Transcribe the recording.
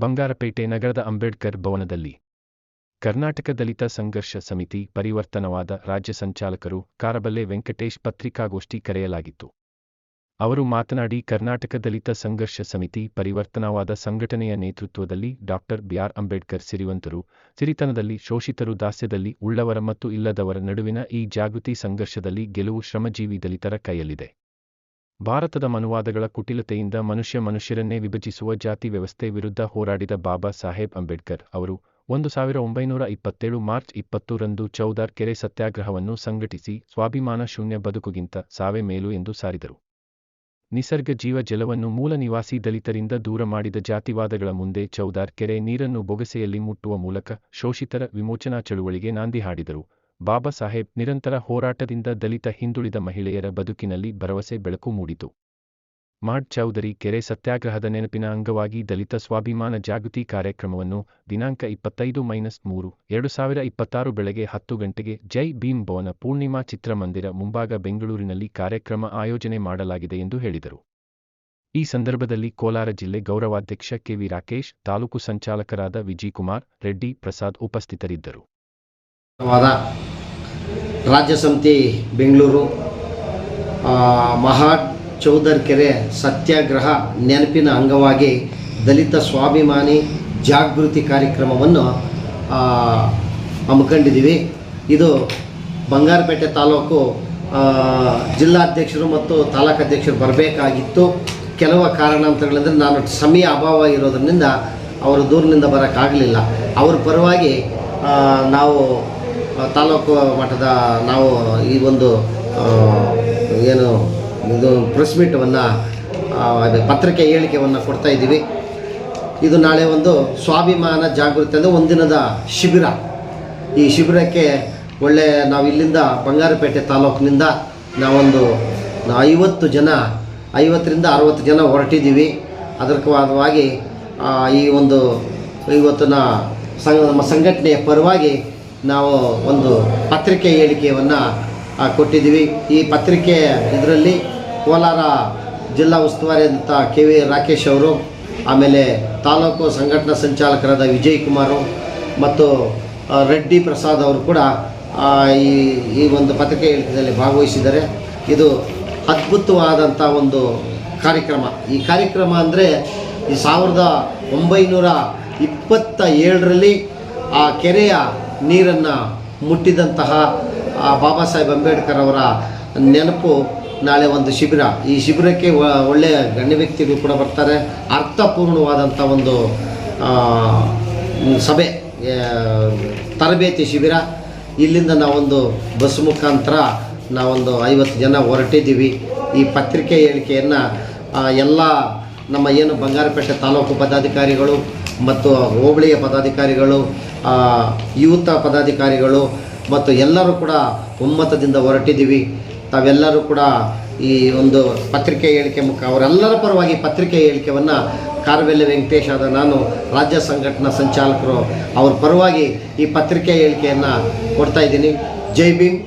ಬಂಗಾರಪೇಟೆ ನಗರದ ಅಂಬೇಡ್ಕರ್ ಭವನದಲ್ಲಿ ಕರ್ನಾಟಕ ದಲಿತ ಸಂಘರ್ಷ ಸಮಿತಿ ಪರಿವರ್ತನವಾದ ರಾಜ್ಯ ಸಂಚಾಲಕರು ಕಾರಬಲ್ಲೆ ವೆಂಕಟೇಶ್ ಪತ್ರಿಕಾಗೋಷ್ಠಿ ಕರೆಯಲಾಗಿತ್ತು. ಅವರು ಮಾತನಾಡಿ, ಕರ್ನಾಟಕ ದಲಿತ ಸಂಘರ್ಷ ಸಮಿತಿ ಪರಿವರ್ತನವಾದ ಸಂಘಟನೆಯ ನೇತೃತ್ವದಲ್ಲಿ ಡಾಕ್ಟರ್ ಬಿ.ಆರ್. ಅಂಬೇಡ್ಕರ್ ಸಿರಿವಂತರು, ಸಿರಿತನದಲ್ಲಿ ಶೋಷಿತರು, ದಾಸ್ಯದಲ್ಲಿ ಉಳ್ಳವರ ಮತ್ತು ಇಲ್ಲದವರ ನಡುವಿನ ಈ ಜಾಗೃತಿ ಸಂಘರ್ಷದಲ್ಲಿ ಗೆಲುವು ಶ್ರಮಜೀವಿ ದಲಿತರ ಕೈಯಲ್ಲಿದೆ. ಭಾರತದ ಮನುವಾದಗಳ ಕುಟಿಲತೆಯಿಂದ ಮನುಷ್ಯರನ್ನೇ ವಿಭಜಿಸುವ ಜಾತಿ ವ್ಯವಸ್ಥೆ ವಿರುದ್ಧ ಹೋರಾಡಿದ ಬಾಬಾ ಸಾಹೇಬ್ ಅಂಬೇಡ್ಕರ್ ಅವರು 1927 ಮಾರ್ಚ್ 20 ರಂದು ಚೌದಾರ್ ಕೆರೆ ಸತ್ಯಾಗ್ರಹವನ್ನು ಸಂಘಟಿಸಿ ಸ್ವಾಭಿಮಾನ ಶೂನ್ಯ ಬದುಕುಗಿಂತ ಸಾವೇ ಮೇಲು ಎಂದು ಸಾರಿದರು. ನಿಸರ್ಗ ಜೀವ ಜಲವನ್ನು ಮೂಲ ನಿವಾಸಿ ದಲಿತರಿಂದ ದೂರ ಮಾಡಿದ ಜಾತಿವಾದಗಳ ಮುಂದೆ ಚೌದಾರ್ ಕೆರೆ ನೀರನ್ನು ಬೊಗಸೆಯಲ್ಲಿ ಮುಟ್ಟುವ ಮೂಲಕ ಶೋಷಿತರ ವಿಮೋಚನಾ ಚಳುವಳಿಗೆ ನಾಂದಿ ಹಾಡಿದರು. ಬಾಬಾ ಸಾಹೇಬ್ ನಿರಂತರ ಹೋರಾಟದಿಂದ ದಲಿತ ಹಿಂದುಳಿದ ಮಹಿಳೆಯರ ಬದುಕಿನಲ್ಲಿ ಭರವಸೆ ಬೆಳಕು ಮೂಡಿತು. ಮಾಡ್ ಚೌಧರಿ ಕೆರೆ ಸತ್ಯಾಗ್ರಹದ ನೆನಪಿನ ಅಂಗವಾಗಿ ದಲಿತ ಸ್ವಾಭಿಮಾನ ಜಾಗೃತಿ ಕಾರ್ಯಕ್ರಮವನ್ನು ದಿನಾಂಕ 25-3-2026 ಬೆಳಗ್ಗೆ 10 ಗಂಟೆಗೆ ಜೈ ಭೀಮ್ ಭವನ ಪೂರ್ಣಿಮಾ ಚಿತ್ರಮಂದಿರ ಮುಂಭಾಗ ಬೆಂಗಳೂರಿನಲ್ಲಿ ಕಾರ್ಯಕ್ರಮ ಆಯೋಜನೆ ಮಾಡಲಾಗಿದೆ ಎಂದು ಹೇಳಿದರು. ಈ ಸಂದರ್ಭದಲ್ಲಿ ಕೋಲಾರ ಜಿಲ್ಲೆ ಗೌರವಾಧ್ಯಕ್ಷ ಕೆ.ವಿ. ರಾಕೇಶ್, ತಾಲೂಕು ಸಂಚಾಲಕರಾದ ವಿಜಯಕುಮಾರ್ ರೆಡ್ಡಿ, ಪ್ರಸಾದ್ ಉಪಸ್ಥಿತರಿದ್ದರು. ರಾಜ್ಯ ಸಮಿತಿ ಬೆಂಗಳೂರು ಮಹಾ ಚೌದರ್ ಕೆರೆ ಸತ್ಯಾಗ್ರಹ ನೆನಪಿನ ಅಂಗವಾಗಿ ದಲಿತ ಸ್ವಾಭಿಮಾನಿ ಜಾಗೃತಿ ಕಾರ್ಯಕ್ರಮವನ್ನು ಹಮ್ಮಿಕೊಂಡಿದ್ದೀವಿ. ಇದು ಬಂಗಾರಪೇಟೆ ತಾಲೂಕು ಜಿಲ್ಲಾಧ್ಯಕ್ಷರು ಮತ್ತು ತಾಲೂಕಾಧ್ಯಕ್ಷರು ಬರಬೇಕಾಗಿತ್ತು. ಕೆಲವು ಕಾರಣಾಂತರಗಳಿಂದ ನಾನು ಸಮಯ ಅಭಾವ ಇರೋದ್ರಿಂದ ಅವರು ದೂರಿನಿಂದ ಬರೋಕ್ಕಾಗಲಿಲ್ಲ. ಅವ್ರ ಪರವಾಗಿ ನಾವು ತಾಲೂಕು ಮಟ್ಟದ ನಾವು ಈ ಒಂದು ಏನು ಇದು ಪ್ರೆಸ್ ಮೀಟವನ್ನು ಪತ್ರಿಕೆ ಹೇಳಿಕೆಯನ್ನು ಕೊಡ್ತಾ ಇದ್ದೀವಿ. ಇದು ನಾಳೆ ಒಂದು ಸ್ವಾಭಿಮಾನ ಜಾಗೃತಿ ಅಂದರೆ ಒಂದಿನದ ಶಿಬಿರ. ಈ ಶಿಬಿರಕ್ಕೆ ನಾವು ಇಲ್ಲಿಂದ ಬಂಗಾರಪೇಟೆ ತಾಲೂಕಿನಿಂದ ನಾವೊಂದು 50ರಿಂದ 60 ಜನ ಹೊರಟಿದ್ದೀವಿ. ಅದರ ಭಾಗವಾಗಿ ಈ ಒಂದು ಇವತ್ತಿನ ನಮ್ಮ ಸಂಘಟನೆಯ ಪರವಾಗಿ ನಾವು ಒಂದು ಪತ್ರಿಕೆ ಹೇಳಿಕೆಯನ್ನು ಕೊಟ್ಟಿದ್ದೀವಿ. ಈ ಪತ್ರಿಕೆ ಇದರಲ್ಲಿ ಕೋಲಾರ ಜಿಲ್ಲಾ ಉಸ್ತುವಾರಿ ಅಂತ ಕೆ.ವಿ. ರಾಕೇಶ್ ಅವರು, ಆಮೇಲೆ ತಾಲೂಕು ಸಂಘಟನಾ ಸಂಚಾಲಕರಾದ ವಿಜಯಕುಮಾರು ಮತ್ತು ರೆಡ್ಡಿ, ಪ್ರಸಾದ್ ಅವರು ಕೂಡ ಈ ಒಂದು ಪತ್ರಿಕೆ ಹೇಳಿಕೆಯಲ್ಲಿ ಭಾಗವಹಿಸಿದ್ದಾರೆ. ಇದು ಅದ್ಭುತವಾದಂಥ ಒಂದು ಕಾರ್ಯಕ್ರಮ. ಈ ಕಾರ್ಯಕ್ರಮ ಅಂದರೆ ಈ 1927ರಲ್ಲಿ ಆ ಕೆರೆಯ ನೀರನ್ನು ಮುಟ್ಟಿದಂತಹ ಬಾಬಾ ಸಾಹೇಬ್ ಅಂಬೇಡ್ಕರ್ ಅವರ ನೆನಪು ನಾಳೆ ಒಂದು ಶಿಬಿರ. ಈ ಶಿಬಿರಕ್ಕೆ ಒಳ್ಳೆಯ ಗಣ್ಯ ವ್ಯಕ್ತಿಗಳು ಕೂಡ ಬರ್ತಾರೆ. ಅರ್ಥಪೂರ್ಣವಾದಂಥ ಒಂದು ಸಭೆ, ತರಬೇತಿ ಶಿಬಿರ. ಇಲ್ಲಿಂದ ನಾವೊಂದು ಬಸ್ ಮುಖಾಂತರ ನಾವೊಂದು 50 ಜನ ಹೊರಟಿದ್ದೀವಿ. ಈ ಪತ್ರಿಕೆ ಹೇಳಿಕೆಯನ್ನು ಎಲ್ಲ ನಮ್ಮ ಏನು ಬಂಗಾರಪೇಟೆ ತಾಲೂಕು ಪದಾಧಿಕಾರಿಗಳು ಮತ್ತು ಹೋಬಳಿಯ ಪದಾಧಿಕಾರಿಗಳು, ಯೂತ್ ಪದಾಧಿಕಾರಿಗಳು ಮತ್ತು ಎಲ್ಲರೂ ಕೂಡ ಒಮ್ಮತದಿಂದ ಹೊರಟಿದ್ದೀವಿ. ತಾವೆಲ್ಲರೂ ಕೂಡ ಈ ಒಂದು ಪತ್ರಿಕೆ ಹೇಳಿಕೆ ಅವರೆಲ್ಲರ ಪರವಾಗಿ ಪತ್ರಿಕೆ ಹೇಳಿಕೆಯನ್ನು ಕಾರಬಲ್ಲೆ ವೆಂಕಟೇಶ್ ಆದ ನಾನು ರಾಜ್ಯ ಸಂಘಟನಾ ಸಂಚಾಲಕರು ಅವ್ರ ಪರವಾಗಿ ಈ ಪತ್ರಿಕೆ ಹೇಳಿಕೆಯನ್ನು ಕೊಡ್ತಾ ಇದ್ದೀನಿ. ಜೈ ಭೀಮ್.